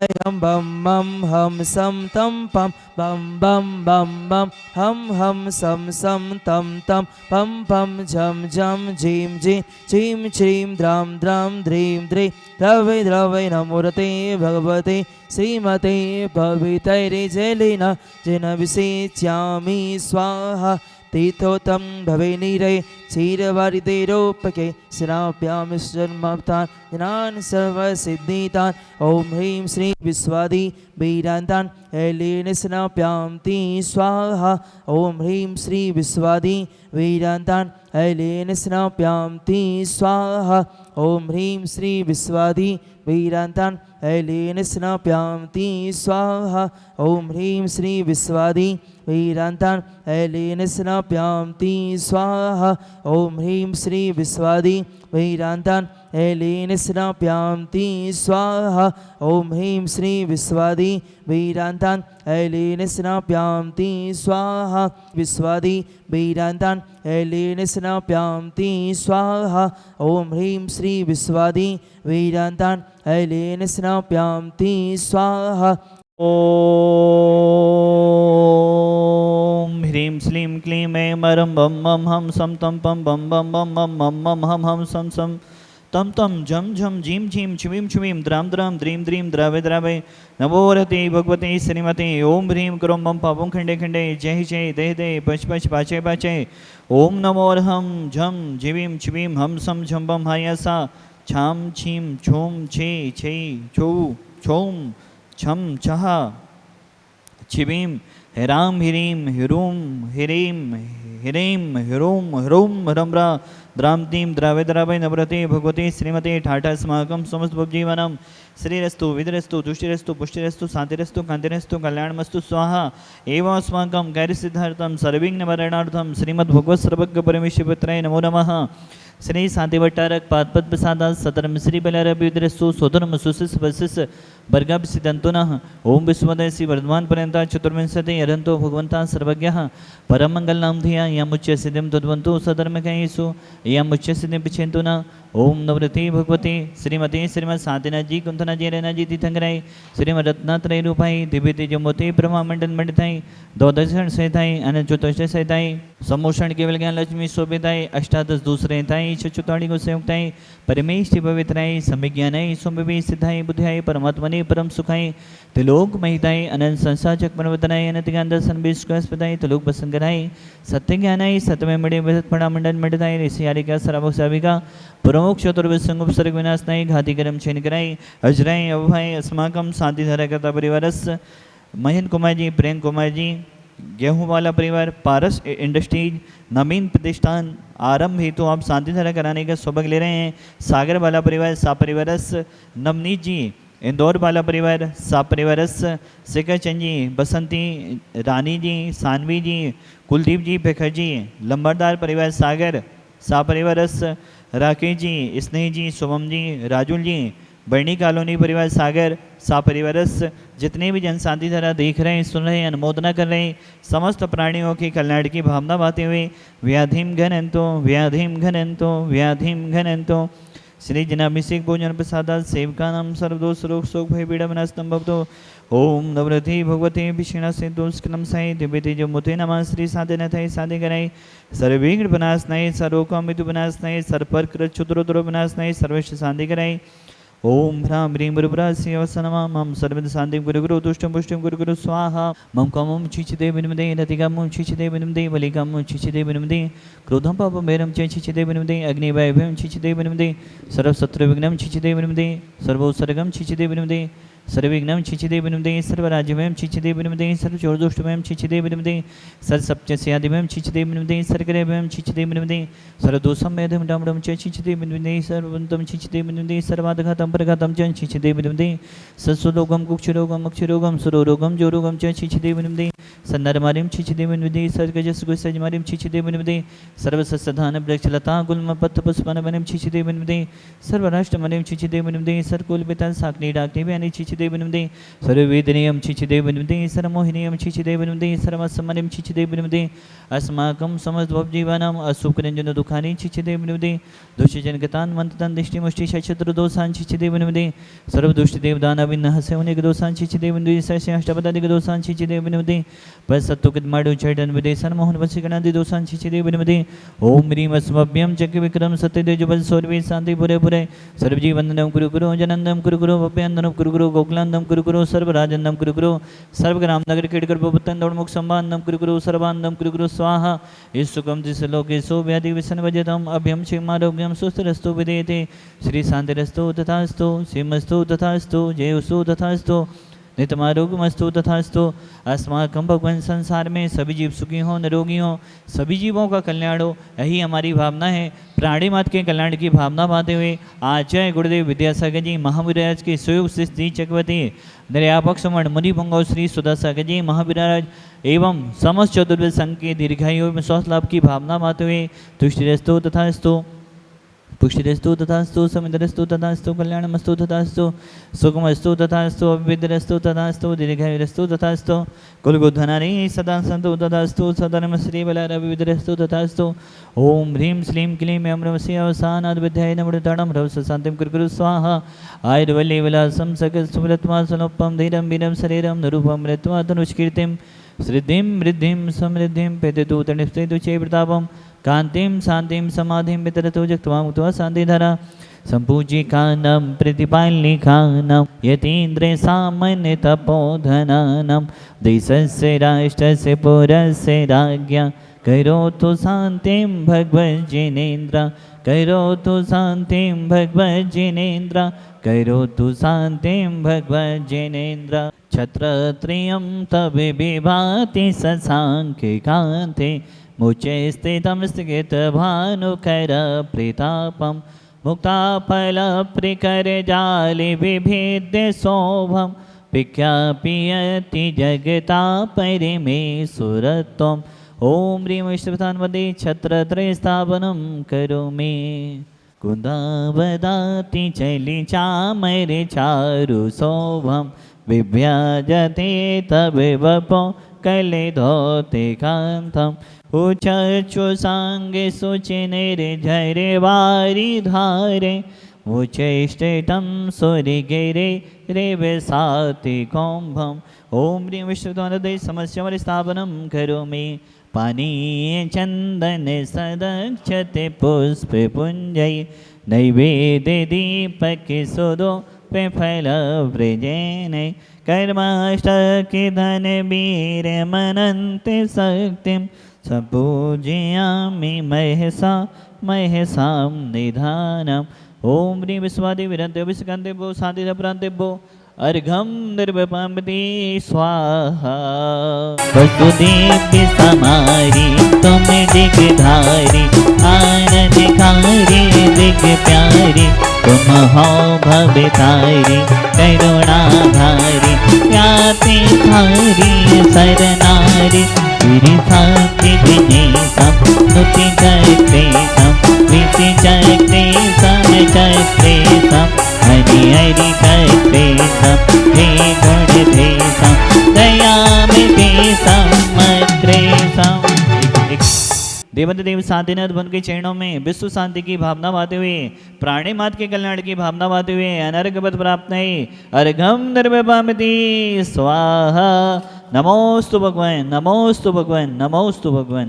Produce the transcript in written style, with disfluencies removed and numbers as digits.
हम बम मम हम सम तम पम बम बम बम बम हम सम सम तम तम पम पम झम झम झीम झीम झीम श्रीम द्राम द्राम द्रीं द्रीं द्रवै द्रवै नमोरते भगवते श्रीमते भवितैर्जलिना जिन विषेच्यामि स्वाहा तीर्थोत्तम भवे नीरे क्षीरवारितेरोपके स्नाभ्यां जन्मतान् ज्ञान सर्वसिद्धितान् ओम ह्रीं श्रीं विश्वादि वीरान्तान् ऐलेन स्नाभ्यां ती स्वाहा ओम ह्रीं श्री विश्वादि वीरान्तान् ऐलेन स्नाभ्यां ती स्वाहा ओम ह्रीं श्री विश्वादि वीरान्तान् ऐलेन स्नाभ्यां ती स्वाहा ओम ह्रीं श्री विश्वादि वीरान्तान् ऐलेन स्नाभ्यां ती स्वाहा ओम ह्रीं श्री विश्वादि वीरान्तान् ऐलेन स्नाभ्यां ती स्वाहा ओम ह्रीं श्री विश्वादि वीरान्तान् ऐलेन स्नाभ्यां ती स्वाहा विश्वादि वीरान्तान् ऐलेन स्नाभ्यां ती स्वाहा ओम ह्रीं श्री विश्वादि वीरान्तान् ऐलेन स्नाभ्यां ती स्वाहा ओम ह्रीं श्लीं क्लीं ऐं मरं बम मम हम सम तम पम बम बम बम मम मम मम हम सम सम तम तम झम झम झीम झीम छुवीं छुवीं द्राम द्राम द्रीं द्रीं द्रावे द्रावे नमोरते भगवते श्रीमते ओम ह्रीं क्रों मम पापं खंडे खंडे जय जय दे दे पच पच पाचे पाचे ओम नमोरहं झम जीवीं छुवीं हम सम झम बम हायसा छाम छीम छूम छे छे छू छूम छम छहा छिबीं हिराम हिरीं हिरूम हिरीं हिरीं हिरूम ह्रूम ह्रम्रा द्राम तीं द्रावे द्रावे नम्रते भगवते श्रीमते ठाठा स्माकं समस्त जीवनम श्रीरस्तु विदरस्तु तुष्टिरस्तु पुष्टिरस्तु शांतिरस्तु कांतिरस्तु कल्याणमस्तु स्वाहा एवं अस्माकं कार्यसिद्धार्थं सर्वविघ्नमरणार्थं श्रीमद्भगवत सर्वज्ञ परमेश्वराय नमो नमः श्री शांतिवट्टारक पादपद प्रसादात सतरम श्री बलारभ्युदरस्तु सोदरम सुसिस वसिस वर्गाभिसिदंतुनः ओम विश्वोदय श्री वर्धमान पर्यंत चतुर्विंशति अरंतो भगवंता सर्वज्ञः परम मंगल नाम धिया यमुच्च सिद्धिं तद्वंतु सधर्मकयेषु यमुच्च सिद्धिं पिछेन्तु न ओम नवरति भगवती श्रीमती श्रीमद शांतिनाथ जी कुंथना जी रैना जी तीर्थंकराय श्रीमद रत्नात्रय रूपाई दिव्य तेजमूर्ति ब्रह्मा मंडल मंडिताई द्वादशन सहिताई अनंत चतुर्दश सहिताई सम्मोषण केवल ज्ञान लक्ष्मी शोभिताई अष्टादश दूसरे ताई चतुर्ताड़ी को संयुक्ताई परमेश पवित्राई समिज्ञानाई सोमवी सिद्धाई बुद्धियाई परमात्मने परम सुखाई त्रिलोक महिताई अनंत संसार चक्रवर्तनाई अनंत ज्ञान दर्शन विश्वासपदाई त्रिलोक बसंगराई सत्य ज्ञानाई सत्यमय मणि विधत्पणा मंडल मंडिताई ऋषियारिका सराभोग साविका प्रमुख चतुर्विसंग उपसर्ग विनाशनाई घातिकरम छेनकराई अजराई अवभाई अस्माकम शांति धाराकर्ता परिवारस महेंद्र कुमार जी प्रेम कुमार जी गेहूं वाला परिवार पारस इंडस्ट्रीज नवीन प्रतिष्ठान आरंभ हेतु आप शांति धारा कराने का सौभाग्य ले रहे हैं। सागर वाला परिवार सा परिवारस नवनीत जी इंदौर वाला परिवार सा परिवारस शेखर चंद जी बसंती रानी जी सानवी जी कुलदीप जी पेखर जी लंबरदार परिवार सागर सा परिवारस राकेश जी स्नेह जी शुभम जी राजुल जी बर्णी कॉलोनी परिवार सागर सा परिवारस जितने भी जनशांति धारा देख रहे हैं सुन रहे हैं अनुमोदना कर रहे हैं समस्त प्राणियों के कल्याण की भावना बाते हुए व्याधिम घनंतो व्याधिम घनंतो व्याधिम घनंतो श्री जनाभिषेक भोजन प्रसादात सेवका नाम सर्वदोष रोग शोक भय पीड़ा विनाशनम भवतो ओम नवरति भगवते विष्णु से दोषकलम साई दिव्य तेज मुते नमः श्री साधनाथाय साधे कराई सर्वविघ्न विनाशनाय सर्वकामितु विनाशनाय सर्पर कृत चतुरोदर विनाशनाय सर्वेश शांति कराई ओम ह्रां ह्रीं गुरुप्रास्य वसनमा मम सर्वद शांतिं गुरु गुरु तुष्टं पुष्टिं गुरु गुरु स्वाहा मम कामं छिचिदे विनिमदे रतिकामं छिचिदे विनिमदे बलिकामं छिचिदे विनिमदे क्रोधं पापं वैरं च छिचिदे विनिमदे अग्निवैभवं छिचिदे विनिमदे सर्वशत्रुविघ्नं छिचिदे विनिमदे सर्वोत्सर्गं छिचिदे विनिमदे सर्वविघ्नं छिचिदे विनिमदे सर्वराज्यमयं छिचिदे विनिमदे सर्वचोरदुष्टमयं छिचिदे विनिमदे सर्वसप्तस्यादिमयं छिचिदे विनिमदे सर्वग्रहमयं छिचिदे विनिमदे सर्वदोषं मेधं डामडं च छिचिदे विनिमदे सर्ववन्तं छिचिदे विनिमदे सर्वादघातं प्रघातं च छिचिदे विनिमदे सत्स्वरोगं कुक्षरोगं मक्षरोगं सुरोगं जोरोगं च छिचिदे विनिमदे सन्नरमारिं छिचिदेवन्विदे सर्गजस्गुसजमारिं छिचिदेवन्विदे सर्वसस्सधान वृक्षलता गुल्मपत्रपुष्पनवनिं छिचिदेवन्विदे सर्वराष्ट्रमनिं छिचिदेवन्विदे सर्कुलपिता साग्निडाग्निव्यानि छिचिदेवन्विदे सर्ववेदनीयं छिचिदेवन्विदे सर्वमोहिनीयं छिचिदेवन्विदे सर्वसमनिं छिचिदेवन्विदे अस्माकं समस्तभवजीवानाम् असुखरञ्जनदुःखानि छिचिदेवन्विदे दुष्टजनगतान् मन्ततान् दिष्टिमुष्टिशत्रुदोषान् छिचिदेवन्विदे सर्वदुष्टदेवदानविन्नहस्यौनिकदोषान् छिचिदेवन्विदे सस्याष्टपदादिकदोषान् छिचिदेवन्विदे पश्चत्तुकिद्माडु चैडन्विदे सर्वमोहनवशिगणादिदोषान् छिचिदेवन्विदे ॐ ह्रीं अस्मभ्यं चक्रविक्रम सत्यतेजबल सौरवे शान्ति पुरे पुरे सर्वजीवन्दनं कुरु कुरु जनन्दं कुरु कुरु भव्यान्दनं कुरु कुरु गोकुलान्दं कुरु कुरु सर्वराजन्दं कुरु कुरु सर्वग्रामनगर कीटकर्पवत्तं दौडमुख संबान्दं कुरु कुरु सर्वान्दं कुरु कुरु स्वाहा ईशुकं दिशलोकेशो व्याधि विसन्वजतम् अभ्यं क्षेमारोग्यं सुस्थिरस्तु विदेते श्री शान्तिरस्तु तथास्तु श्रीमस्तु तथास्तु जयोस्तु तथास्तु नितमारोग्यमस्तु तथास्तु अस्माकं भगवान संसार में सभी जीव सुखी हों निरोगी हों सभी जीवों का कल्याण हो यही हमारी भावना है। प्राणी मात के कल्याण की भावना पाते हुए आचार्य गुरुदेव विद्यासागर जी महावीराज के सुयोग श्री चक्रवर्ती निर्यापक समण मुनिभंगो श्री सुदासागर जी महावीराज एवं समस्त चतुर्वेद संघ के दीर्घायु में स्वास्थ्य लाभ की भावना पाते हुए तुष्टिरस्तु तथास्तु पुष्टिरस्तु तथास्तु समिधरस्तु तथास्तु कल्याणमस्तु तथास्तु सुखमस्तु तथास्तु अविद्रस्तु तथास्तु दीर्घायुरस्तु तथास्तु कुलगुद्धनानि सदा सन्तु तथास्तु सदनम श्रीबलारविद्रस्तु तथास्तु ओम ह्रीं श्रीं क्लीं ऐं ह्रमस्य अवसानाद्विद्याय नमोताणं ह्रवस शान्तिं कुरु स्वाहा आयुर्वल्ली विलासं सकलसुमलत्वासनोपं धीरं वीरं शरीरं निरूपं मृत्वा तनुष्कीर्तिं श्रीधिं वृद्धिं समृद्धिं पेततु तणिस्तेतु चे प्रतापं कांतिं शांतिं समाधिं वितरतो जक्त्वा मुक्त्वा शान्तिधरा सम्पूज्यकानां प्रतिपालनिकानां यतीन्द्रे सामान्य तपोधनानां देशस्य राष्ट्रस्य पुरस्य राज्ञा करोतु शान्तिं भगवज्जिनेन्द्र करोतु शान्तिं भगवज्जिनेन्द्र करोतु शान्तिं भगवज्जिनेन्द्र छत्रत्रयं तवे विभाति शशाङ्के कान्ते मुचे स्थितं स्थितभानुकर प्रतापं मुक्ताफलप्रिकरजाले विभेद्य शोभं विख्यापियति जगता परिमेशुरत्वम् ॐ ह्रीं विष्णुपदान्वदे छत्रत्रयस्थापनं करोमि कुन्दावदाति चलिचामरे चारुशोभं विभ्याजते तविवपो कलिधोते कान्तं उचक्षु सांगे सुचिनिरे झरे वारी धारे उचेष्टितं सूर्यगिरे रेवसाति कुम्भम् ॐ ह्रीं विष्णुपदान्वदे समस्यावरि स्थापनं करोमि पानीय चन्दन सदक्षते पुष्पपुञ्जै नैवेद्य दीपक सुदो पे फल व्रजेन कर्माष्टके धन वीर मनन्ते शक्तिं सपूजयामि महसा महसां निधानम् ॐ ह्रीं विश्वादिविरन्ते विष्कन्देभ्यो शान्तिरप्रान्तेभ्यो अर्घं निर्वपाम्पति स्वाहा वसुदेव समारी तुम दिगधारी आनंदकारी दिग प्यारी तुम हो भवतारी करुणाधारी याति थारी शरणारी गिरि शांति विनेशम नुति चक्रेशम विति चक्रेशम चक्रेशम हरि हरि चक्रेशम हे गुणधेशम दयामितेशम मत्रेशम। देवंत देव शांतिनाथ बन के चरणों में विश्व शांति की भावना पाते हुए प्राणी मात के कल्याण की भावना पाते हुए अनर्घ पद प्राप्त है अर्घम निर्वपामति स्वाहा। नमोस्तु भगवान नमोस्तु भगवान नमोस्तु भगवान।